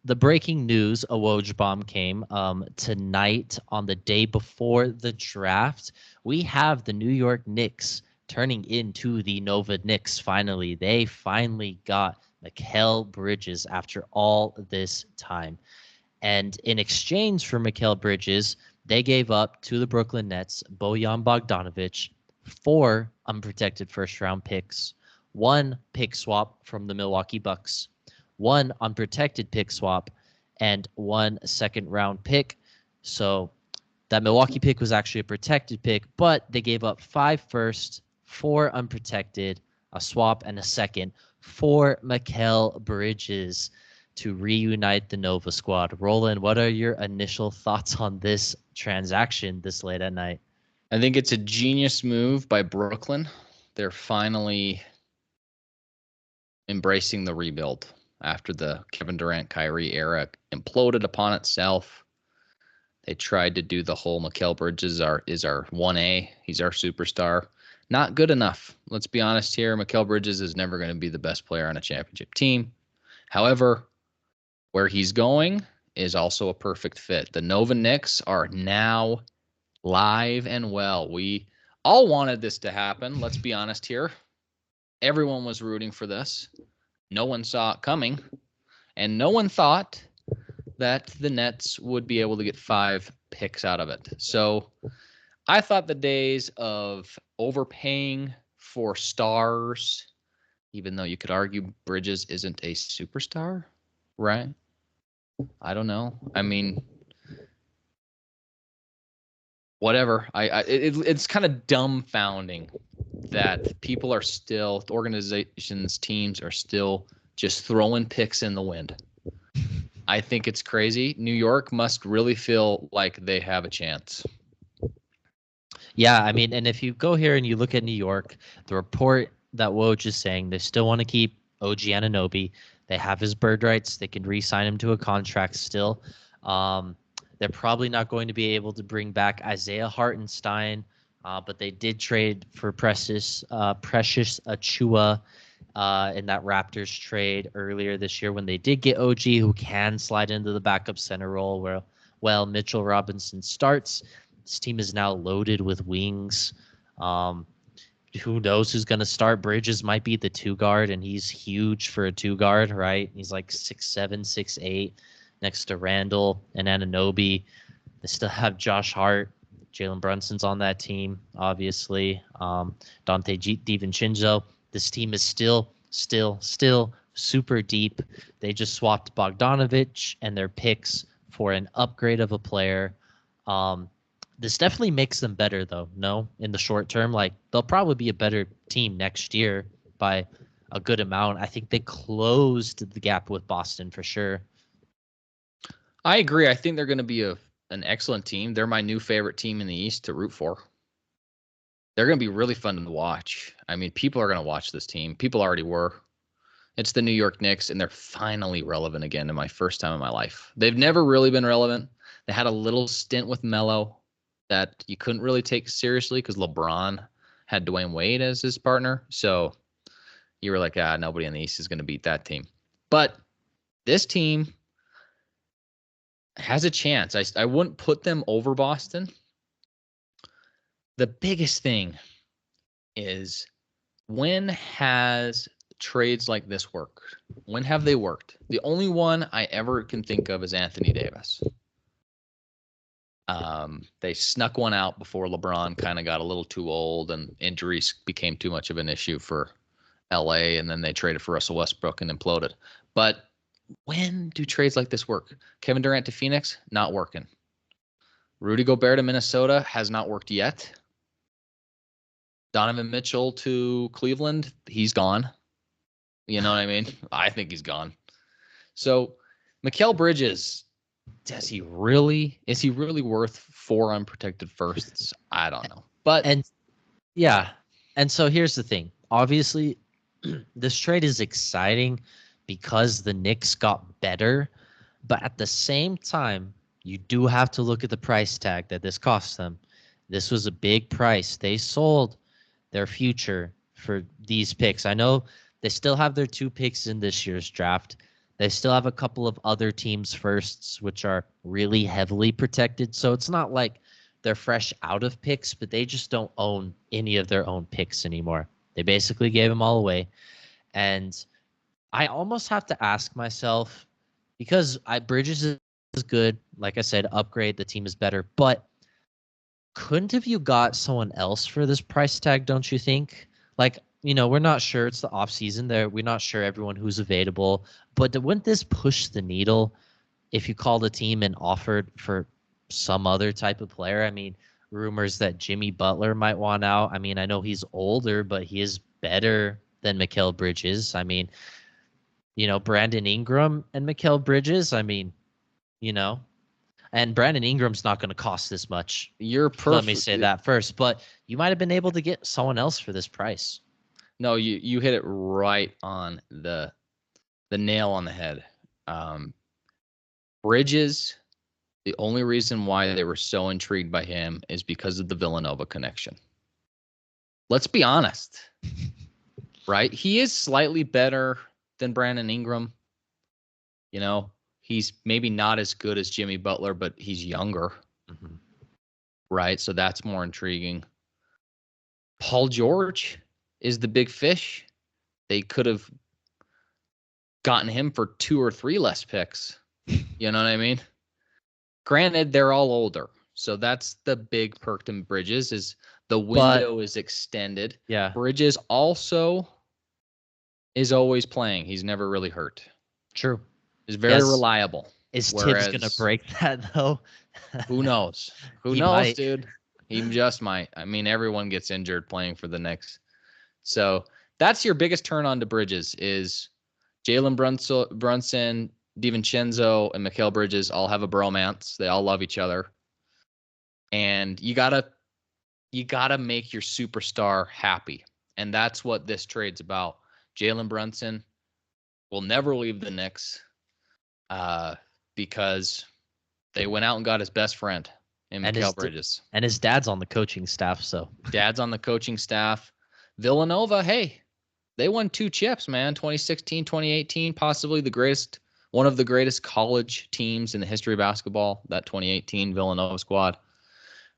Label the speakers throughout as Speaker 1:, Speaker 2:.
Speaker 1: the breaking news, a Woj bomb came tonight on the day before the draft. We have the New York Knicks turning into the Nova Knicks finally. They finally got Mikal Bridges after all this time. And in exchange for Mikal Bridges, they gave up to the Brooklyn Nets Bojan Bogdanovic, 4 unprotected first-round picks, 1 pick swap from the Milwaukee Bucks, 1 unprotected pick swap, and 1 second-round pick. So that Milwaukee pick was actually a protected pick, but they gave up 5 firsts, 4 unprotected, a swap, and a second for Mikal Bridges to reunite the Nova squad. Roland, what are your initial thoughts on this transaction this late at night?
Speaker 2: I think it's a genius move by Brooklyn. They're finally embracing the rebuild after the Kevin Durant, Kyrie era imploded upon itself. They tried to do the whole Mikal Bridges is our 1A. He's our superstar. Not good enough. Let's be honest here. Mikal Bridges is never going to be the best player on a championship team. However, where he's going is also a perfect fit. The Nova Knicks are now live and well. We all wanted this to happen. Let's be honest here. Everyone was rooting for this. No one saw it coming. And no one thought that the Nets would be able to get 5 picks out of it. So I thought the days of overpaying for stars, even though you could argue Bridges isn't a superstar, right? I don't know. I mean, whatever. It's kind of dumbfounding that people are still, organizations, teams are still just throwing picks in the wind. I think it's crazy. New York must really feel like they have a chance.
Speaker 1: Yeah, I mean, and if you go here and you look at New York, the report that Woj is saying they still want to keep OG Anunoby. They have his bird rights. They can re-sign him to a contract still. They're probably not going to be able to bring back Isaiah Hartenstein, but they did trade for Precious Achua in that Raptors trade earlier this year when they did get OG, who can slide into the backup center role where Mitchell Robinson starts. This team is now loaded with wings. Who knows who's going to start? Bridges might be the 2 guard, and he's huge for a 2 guard, right? He's like 6'7", 6'8", next to Randall and Anunoby. They still have Josh Hart. Jalen Brunson's on that team, obviously. Dante DiVincenzo. This team is still super deep. They just swapped Bogdanovic and their picks for an upgrade of a player. This definitely makes them better, though. No, in the short term, like they'll probably be a better team next year by a good amount. I think they closed the gap with Boston for sure.
Speaker 2: I agree. I think they're going to be an excellent team. They're my new favorite team in the East to root for. They're going to be really fun to watch. I mean, people are going to watch this team. People already were. It's the New York Knicks, and they're finally relevant again in my first time in my life. They've never really been relevant. They had a little stint with Melo that you couldn't really take seriously because LeBron had Dwayne Wade as his partner. So you were like, nobody in the East is going to beat that team. But this team has a chance. I wouldn't put them over Boston. The biggest thing is, when has trades like this worked? When have they worked? The only one I ever can think of is Anthony Davis. They snuck one out before LeBron kind of got a little too old and injuries became too much of an issue for LA, and then they traded for Russell Westbrook and imploded. But when do trades like this work? Kevin Durant to Phoenix, not working. Rudy Gobert to Minnesota has not worked yet. Donovan Mitchell to Cleveland, he's gone. You know what I mean? I think he's gone. So Mikal Bridges, is he really worth 4 unprotected firsts? I don't know.
Speaker 1: And so here's the thing. Obviously, this trade is exciting because the Knicks got better, but at the same time, you do have to look at the price tag that this cost them. This was a big price. They sold their future for these picks. I know they still have their 2 picks in this year's draft, They still have a couple of other teams' firsts, which are really heavily protected. So it's not like they're fresh out of picks, but they just don't own any of their own picks anymore. They basically gave them all away. And I almost have to ask myself, because Bridges is good. Like I said, upgrade, the team is better. But couldn't have you got someone else for this price tag, don't you think? Like, we're not sure. It's the off season there. We're not sure everyone who's available. But wouldn't this push the needle if you called a team and offered for some other type of player? I mean, rumors that Jimmy Butler might want out. I mean, I know he's older, but he is better than Mikal Bridges. I mean, Brandon Ingram and Mikal Bridges. I mean, you know, and Brandon Ingram's not going to cost this much.
Speaker 2: You're
Speaker 1: Let me
Speaker 2: perfect.
Speaker 1: say that first. But you might have been able to get someone else for this price.
Speaker 2: No, you hit it right on the nail on the head. Bridges, the only reason why they were so intrigued by him is because of the Villanova connection. Let's be honest, right? He is slightly better than Brandon Ingram. He's maybe not as good as Jimmy Butler, but he's younger, right? So that's more intriguing. Paul George is the big fish. They could have gotten him for 2 or 3 less picks. You know what I mean? Granted, they're all older. So that's the big perk to Bridges is the window is extended.
Speaker 1: Yeah.
Speaker 2: Bridges also is always playing. He's never really hurt.
Speaker 1: True.
Speaker 2: He's very reliable.
Speaker 1: Is Tibbs going to break that, though?
Speaker 2: Who knows? Who knows, dude? He just might. I mean, everyone gets injured playing for the Knicks. So that's your biggest turn on to Bridges is Jalen Brunson, DiVincenzo, and Mikal Bridges all have a bromance. They all love each other. And you gotta make your superstar happy. And that's what this trade's about. Jalen Brunson will never leave the Knicks because they went out and got his best friend in Mikal Bridges.
Speaker 1: And his dad's on the coaching staff, so.
Speaker 2: Dad's on the coaching staff. Villanova, hey, they won 2 chips, man. 2016, 2018, possibly one of the greatest college teams in the history of basketball, that 2018 Villanova squad,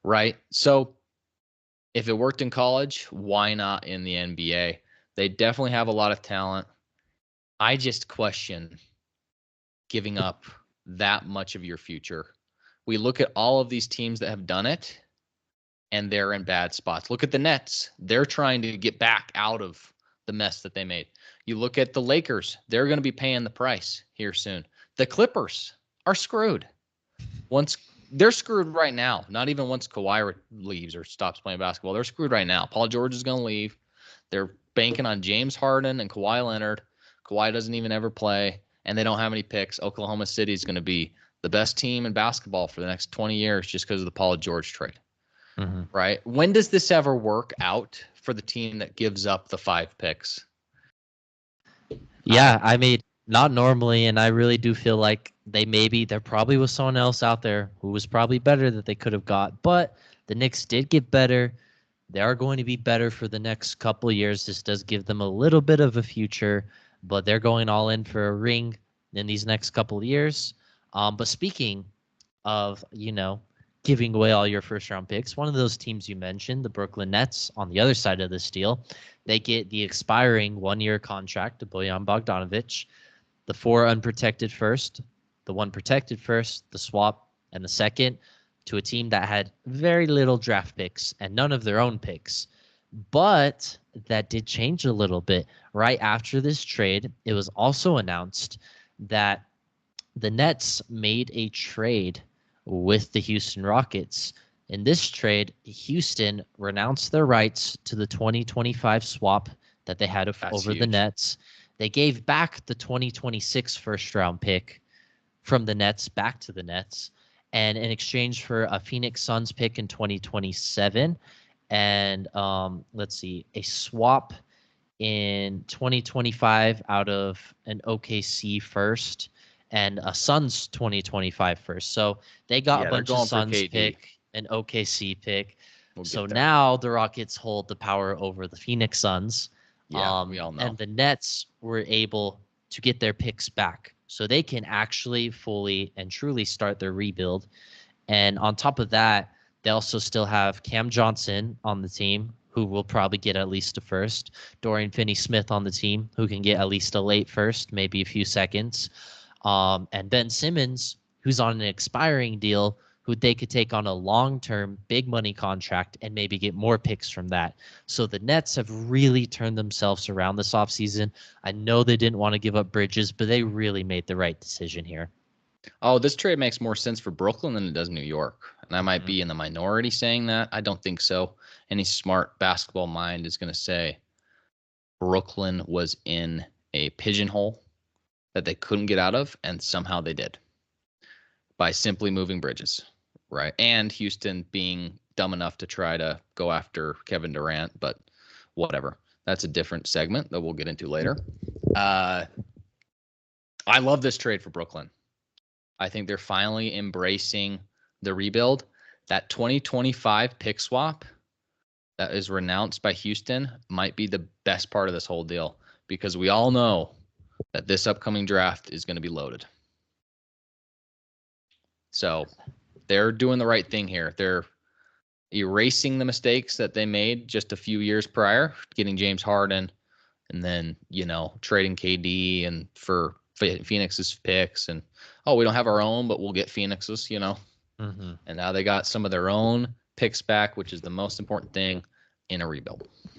Speaker 2: right? So if it worked in college, why not in the NBA? They definitely have a lot of talent. I just question giving up that much of your future. We look at all of these teams that have done it, and they're in bad spots. Look at the Nets. They're trying to get back out of the mess that they made. You look at the Lakers. They're going to be paying the price here soon. The Clippers are screwed. They're screwed right now. Not even once Kawhi leaves or stops playing basketball. They're screwed right now. Paul George is going to leave. They're banking on James Harden and Kawhi Leonard. Kawhi doesn't even ever play, and they don't have any picks. Oklahoma City is going to be the best team in basketball for the next 20 years just because of the Paul George trade. Right? When does this ever work out for the team that gives up the 5 picks?
Speaker 1: Yeah, I mean, not normally, and I really do feel like there probably was someone else out there who was probably better that they could have got, but the Knicks did get better. They are going to be better for the next couple of years. This does give them a little bit of a future, but they're going all in for a ring in these next couple of years. But speaking of, giving away all your first-round picks, one of those teams you mentioned, the Brooklyn Nets, on the other side of this deal, they get the expiring 1-year contract of Bojan Bogdanovic, the 4 unprotected first, the 1 protected first, the swap, and the second to a team that had very little draft picks and none of their own picks. But that did change a little bit. Right after this trade, it was also announced that the Nets made a trade with the Houston Rockets. In this trade, Houston renounced their rights to the 2025 swap that they had over the Nets. They gave back the 2026 first-round pick from the Nets back to the Nets, and in exchange for a Phoenix Suns pick in 2027 and a swap in 2025 out of an OKC first and a Suns 2025 first. So they got a bunch of Suns pick, an OKC pick. So now the Rockets hold the power over the Phoenix Suns.
Speaker 2: Yeah, we all know.
Speaker 1: And the Nets were able to get their picks back so they can actually fully and truly start their rebuild. And on top of that, they also still have Cam Johnson on the team, who will probably get at least a first. Dorian Finney-Smith on the team, who can get at least a late first, maybe a few seconds. And Ben Simmons, who's on an expiring deal, who they could take on a long-term, big money contract and maybe get more picks from that. So the Nets have really turned themselves around this offseason. I know they didn't want to give up Bridges, but they really made the right decision here.
Speaker 2: Oh, this trade makes more sense for Brooklyn than it does New York. And I might
Speaker 1: Mm-hmm.
Speaker 2: be in the minority saying that. I don't think so. Any smart basketball mind is going to say Brooklyn was in a pigeonhole that they couldn't get out of, and somehow they did by simply moving Bridges, right? And Houston being dumb enough to try to go after Kevin Durant, but whatever. That's a different segment that we'll get into later. I love this trade for Brooklyn. I think they're finally embracing the rebuild. That 2025 pick swap that is renounced by Houston might be the best part of this whole deal, because we all know that this upcoming draft is going to be loaded. So they're doing the right thing here. They're erasing the mistakes that they made just a few years prior, getting James Harden and then, trading KD and for Phoenix's picks, and we don't have our own, but we'll get Phoenix's,
Speaker 1: Mm-hmm.
Speaker 2: and now they got some of their own picks back, which is the most important thing in a rebuild.